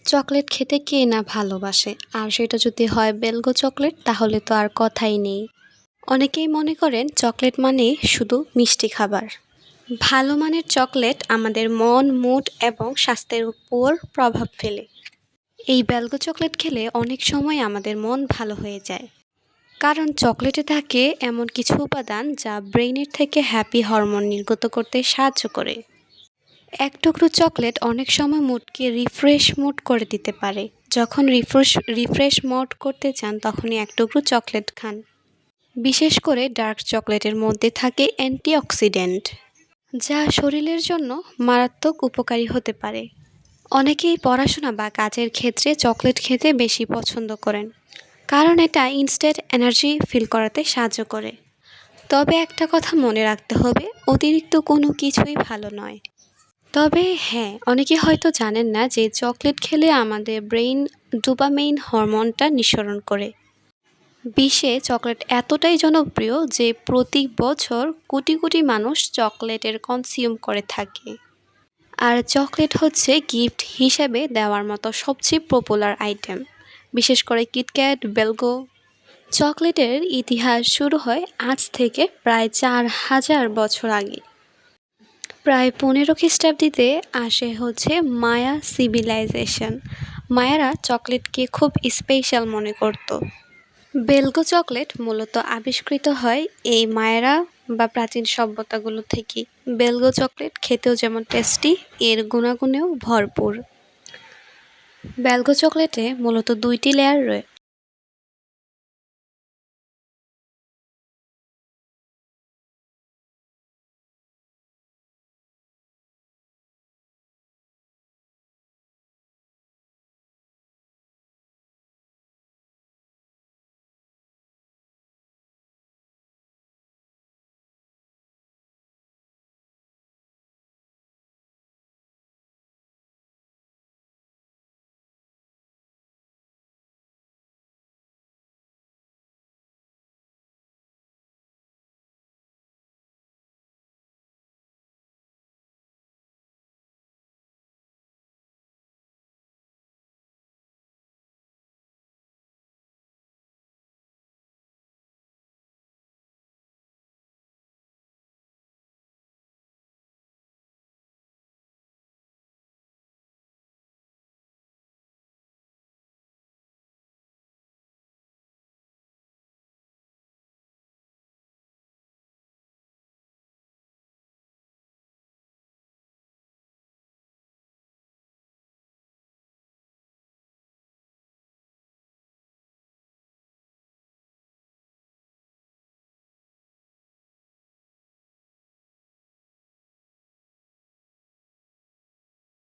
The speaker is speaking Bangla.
চকলেট খেতে কে না ভালোবাসে, আর সেটা যদি হয় বেলগো চকলেট তাহলে তো আর কথাই নেই। অনেকেই মনে করেন চকলেট মানে শুধু মিষ্টি খাবার। ভালো মানের চকলেট আমাদের মন, মুড এবং স্বাস্থ্যের উপর প্রভাব ফেলে। এই বেলগো চকলেট খেলে অনেক সময় আমাদের মন ভালো হয়ে যায়, কারণ চকলেটে থাকে এমন কিছু উপাদান যা ব্রেইনের থেকে হ্যাপি হরমোন নির্গত করতে সাহায্য করে। এক টুকরো চকলেট অনেক সময় মুডকে রিফ্রেশ মুড করে দিতে পারে। যখন রিফ্রেশ মুড করতে চান তখনই এক টুকরো চকলেট খান। বিশেষ করে ডার্ক চকলেটের মধ্যে থাকে অ্যান্টিঅক্সিডেন্ট, যা শরীরের জন্য মারাত্মক উপকারী হতে পারে। অনেকেই পড়াশোনা বা কাজের ক্ষেত্রে চকলেট খেতে বেশি পছন্দ করেন, কারণ এটা ইনস্ট্যান্ট এনার্জি ফিল করাতে সাহায্য করে। তবে একটা কথা মনে রাখতে হবে, অতিরিক্ত কোনো কিছুই ভালো নয়। তবে হ্যাঁ, অনেকে হয়তো জানেন না যে চকলেট খেলে আমাদের ব্রেইন ডোপামিন হরমোনটা নিঃসরণ করে। বিশ্বে চকলেট এতটাই জনপ্রিয় যে প্রতি বছর কোটি কোটি মানুষ চকলেটের কনজিউম করে থাকে। আর চকলেট হচ্ছে গিফট হিসেবে দেওয়ার মতো সবচেয়ে পপুলার আইটেম, বিশেষ করে কিটক্যাট, বেলগো। চকলেটের ইতিহাস শুরু হয় আজ থেকে প্রায় 4000 বছর আগে। প্রায় 15 খ্রিস্টাব্দে আসে হচ্ছে মায়া সিভিলাইজেশন। মায়ারা চকলেটকে খুব স্পেশাল মনে করত। বেলগো চকলেট মূলত আবিষ্কৃত হয় এই মায়ারা বা প্রাচীন সভ্যতাগুলো থেকে। বেলগো চকলেট খেতেও যেমন টেস্টি, এর গুণাগুণেও ভরপুর। বেলগো চকলেটে মূলত দুইটি লেয়ার